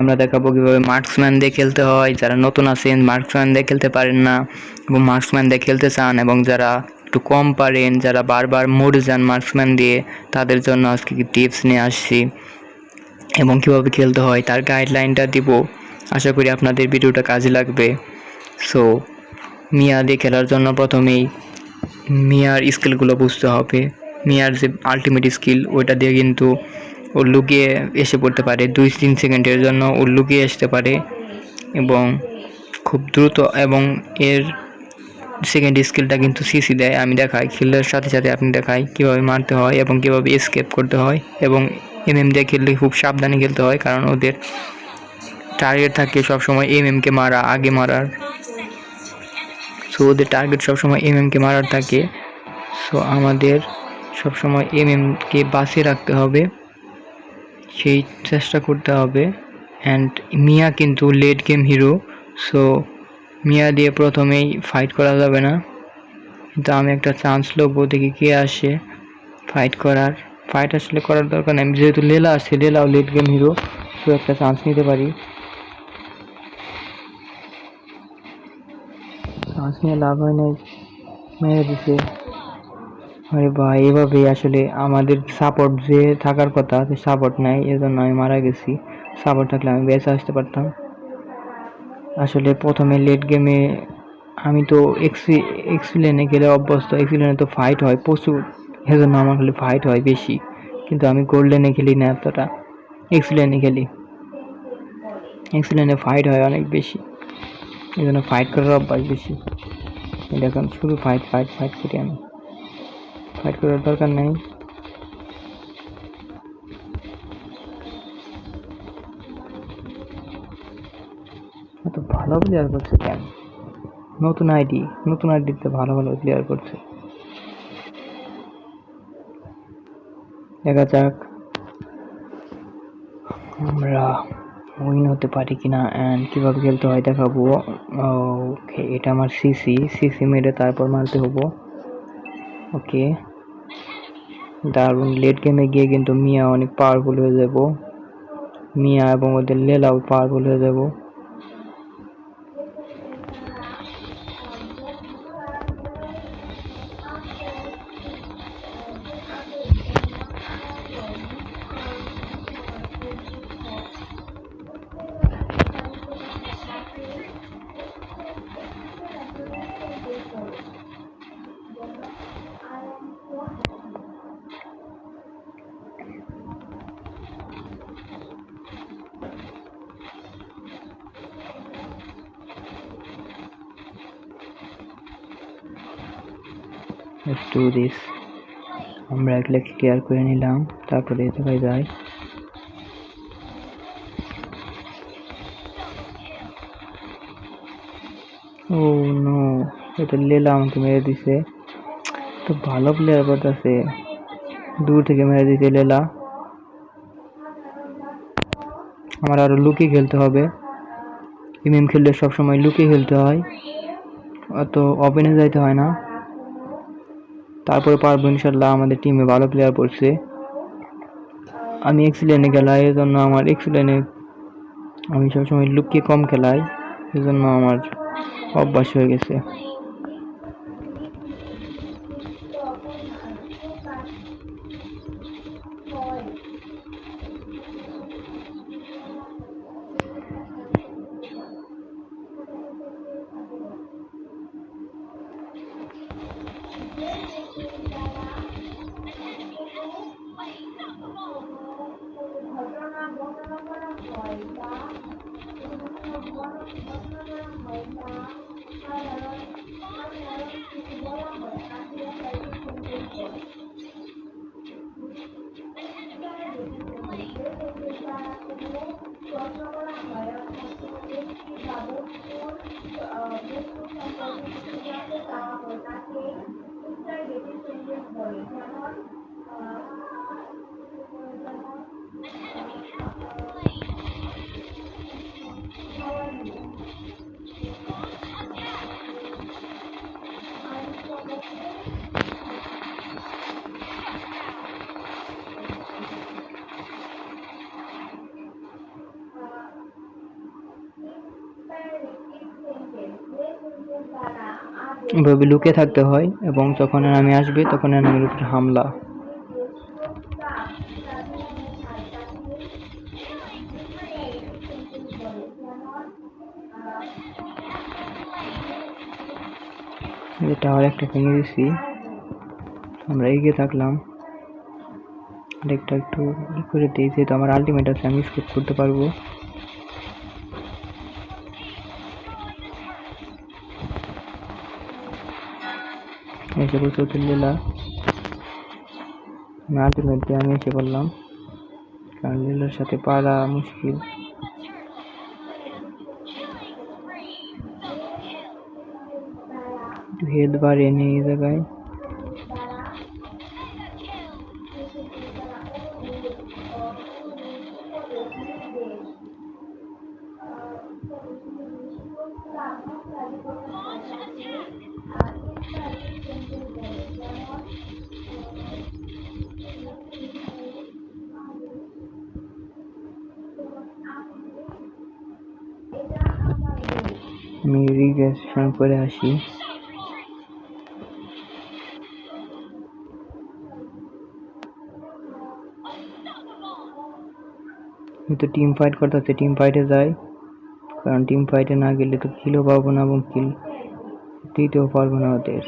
আমরা দেখাবো কিভাবে মার্কসম্যান দিয়ে খেলতে হয়। যারা নতুন আছেন মার্কসম্যান দিয়ে খেলতে পারেন না এবং মার্কসম্যান দিয়ে খেলতে চান এবং যারা একটু কম পারেন, যারা বারবার মরে যান মার্কসম্যান দিয়ে, তাদের জন্য আজকে টিপস নিয়ে আসছি এবং কীভাবে খেলতে হয় তার গাইডলাইনটা দিব। আশা করি আপনাদের ভিডিওটা কাজে লাগবে। সো মিয়া দিয়ে খেলার জন্য প্রথমেই মিয়ার স্কিলগুলো বুঝতে হবে। মিয়ার যে আলটিমেট স্কিল ওইটা দিয়ে কিন্তু ও লুকিয়ে এসে পড়তে পারে, 2-3 সেকেন্ডের জন্য ও লুকিয়ে আসতে পারে এবং খুব দ্রুত, এবং এর সেকেন্ড স্কিলটা কিন্তু সিসি দেয়। আমি দেখাই খেলার সাথে সাথে আপনি দেখাই কীভাবে মারতে হয় এবং কীভাবে এসকেপ করতে হয়। এবং দিয়ে খেললে খুব সাবধানে খেলতে হয়, কারণ ওদের টার্গেট থাকে সবসময় কে মারা, আগে মারার। সো ওদের টার্গেট সবসময় কে মারার থাকে। সো আমাদের সবসময় কে বাঁচিয়ে রাখতে হবে, সেই চেষ্টা করতে হবে। অ্যান্ড মিয়া কিন্তু লেট গেম হিরো, সো মিয়া দিয়ে প্রথমেই ফাইট করা যাবে না। কিন্তু আমি একটা চান্স নেবো, দেখি কে আসে ফাইট আসলে করার দরকার নেই, যেহেতু লেলা আসছে, লেলাও লেট গেম হিরো, সো একটা চান্স নিতে পারি। চান্স নিয়ে লাভ হয় নাই, মেরে দিছে। আরে ভাই, এভাবেই আসলে আমাদের সাপোর্ট যে থাকার কথা, সাপোর্ট নাই, এর জন্য আমি মারা গেছি। সাপোর্ট থাকলে আমি বেঁচে আসতে পারতাম। আসলে প্রথমে লেট গেমে আমি তো এক্সিলেনে গেলে অভ্যস্ত, এক্সিলেনে তো ফাইট হয় প্রচুর, সেজন্য আমার খালি ফাইট হয় বেশি। কিন্তু আমি গোল্ডেনে খেলি না এতটা, এক্সিলেনে খেলি। এক্সিলেনে ফাইট হয় অনেক বেশি, এই জন্য ফাইট করার অভ্যাস বেশি। দেখুন শুধু ফাইট করি আমি, ফাইট করার দরকার নেই। এত ভালো প্লেয়ার করছে কেন? নতুন আইডিতে ভালো প্লেয়ার করছে। দেখা যাক আমরা উইন হতে পারি কিনা অ্যান্ড কীভাবে খেলতে হয় দেখাবো। ওকে, এটা আমার সিসি মেরে তারপর মারতে হবো। ওকে, দারুণ। লেট গেমে গিয়ে কিন্তু মিয়া অনেক পাওয়ারফুল হয়ে যাব, মিয়া এবং ওদের লেলাও পাওয়ারফুল হয়ে যাব। Let's do this. আমরা এগুলো ক্লিয়ার করে নিলাম, তারপরে কোথায় যাই। ও নো, এটা লেলা আমাকে মেরে দিছে। তো ভালো প্লেয়ার করতেছে, দূর থেকে মেরে দিছে লেলা। আমার আরো লুকিয়ে খেলতে হবে, খেললে সবসময় লুকিয়ে খেলতে হয়, অত ওপেনে যাইতে হয় না। তারপরে পারবো ইনশাল্লাহ। আমাদের টিমে ভালো প্লেয়ার পড়ছে, আমি এক্সিলেনে খেলাই, এই জন্য আমার এক্সিলেনে আমি সবসময় লুকিয়ে কম খেলাই, এই জন্য আমার অভ্যাস হয়ে গেছে। এভাবে লুকিয়ে থাকতে হয় এবং যখন এনিমি আসবে তখন এনিমির উপর হামলা। টাওয়ার একটা ভেঙে দিচ্ছি, আমরা এগিয়ে থাকলাম। একটু ই করে দিই, যেহেতু আমার আলটিমেট আছে আমি স্কিপ করতে পারবো। এসে বলছে লীলা, আলটিমেট দিয়ে আমি এসে বললাম, কারণ লীলার সাথে পারা মুশকিল। হেলথ বাড়িয়ে নিয়ে এই জায়গায় আমি রিগ্রেশন করে আসি। তো টিম ফাইট করতেছে, টিম ফাইটে যাই, কারণ টিম ফাইটে না গেলে তো কিলও পাবো না এবং কিল দিতেও পারবো না ওদের।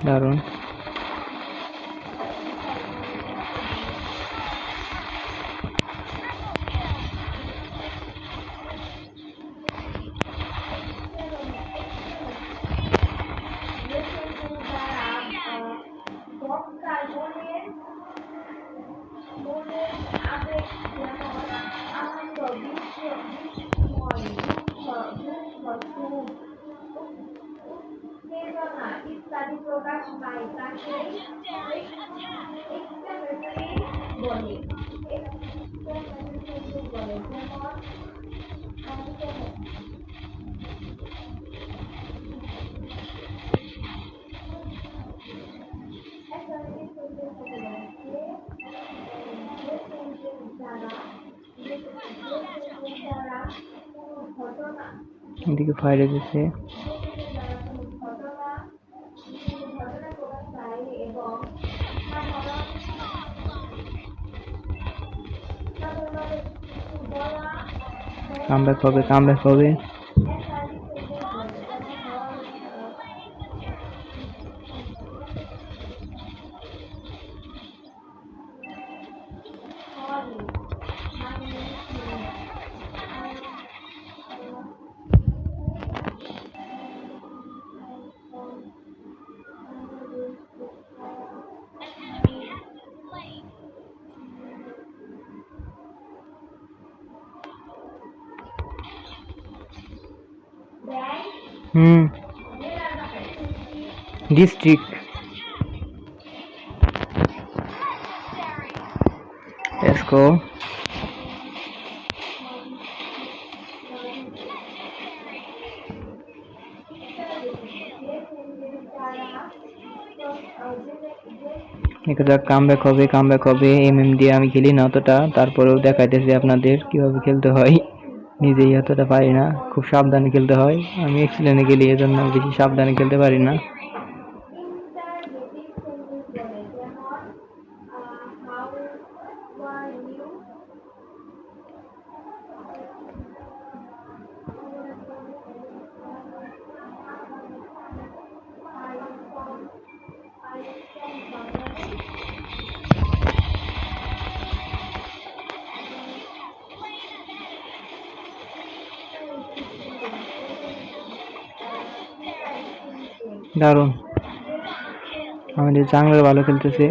দারুণ। এদিকে ফায়ার দিচ্ছে, কামব্যাক হবে, কামব্যাক হবে। District Let's go. একটা কামব্যাক হবে, কামব্যাক হবে। এমএম দিয়ে আমি খেলি না অতটা, তারপরেও দেখাইতেছি আপনাদের কিভাবে খেলতে হয়। নিজেই অতটা পারি না, খুব সাবধানে খেলতে হয়। আমি এক্সিলেন্টে গেলি, এজন্য বেশি সাবধানে খেলতে পারি না। দারুণ, আমাদের জাংলার ভালো খেলতেছে।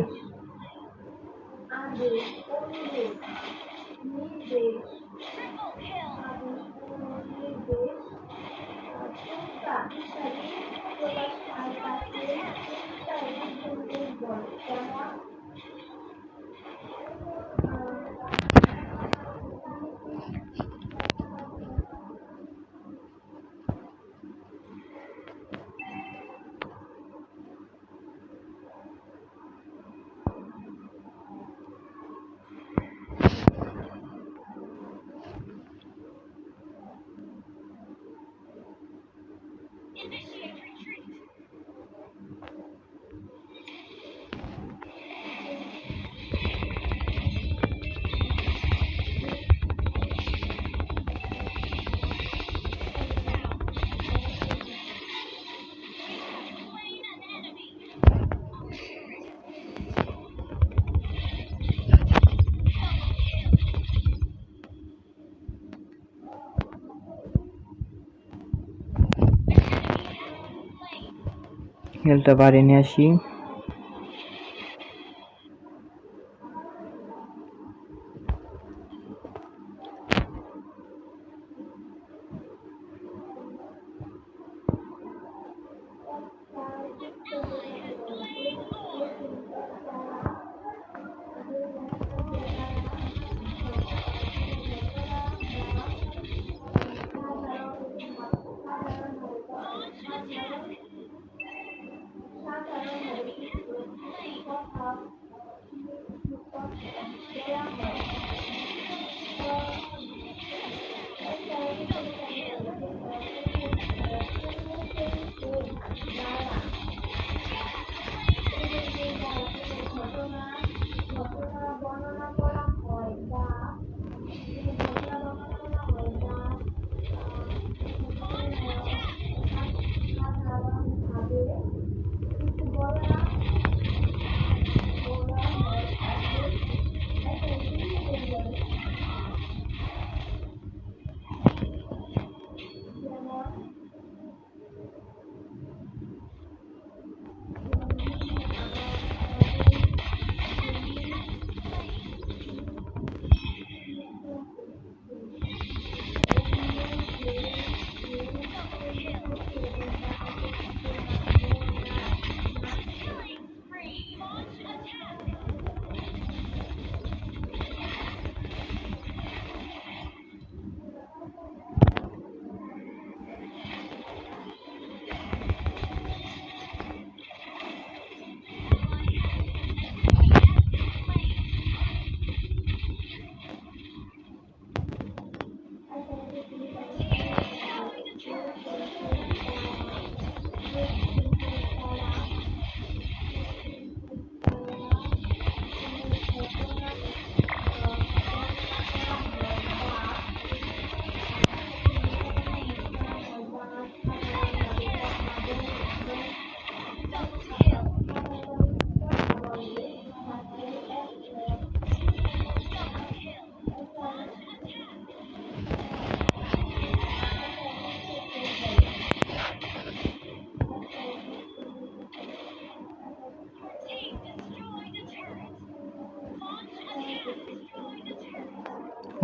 হেলটা বাড়িয়ে নিয়ে আসি।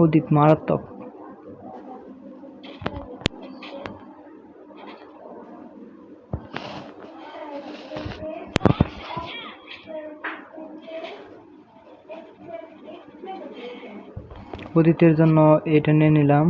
অদিত মারাত্মক। অদিতের জন্য এটা নিয়ে নিলাম।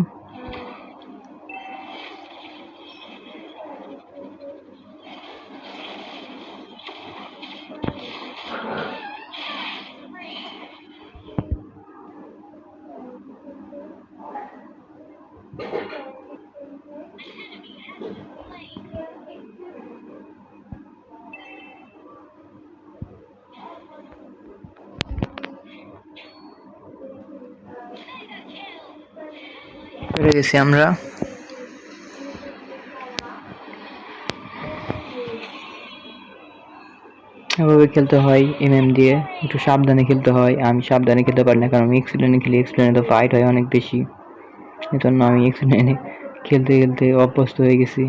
পেরে গেছি আমরা। এভাবে খেলতে হয় এমএম দিয়ে, একটু সাবধানে খেলতে হয়। আমি সাবধানে খেলতে পারি না, কারণ আমি এক্সিলেন্টে খেলি, এক্সিলেন্টে তো ফাইট হয় অনেক বেশি। এই জন্য আমি এক্সিলেন্টে খেলতে খেলতে অভ্যস্ত হয়ে গেছি।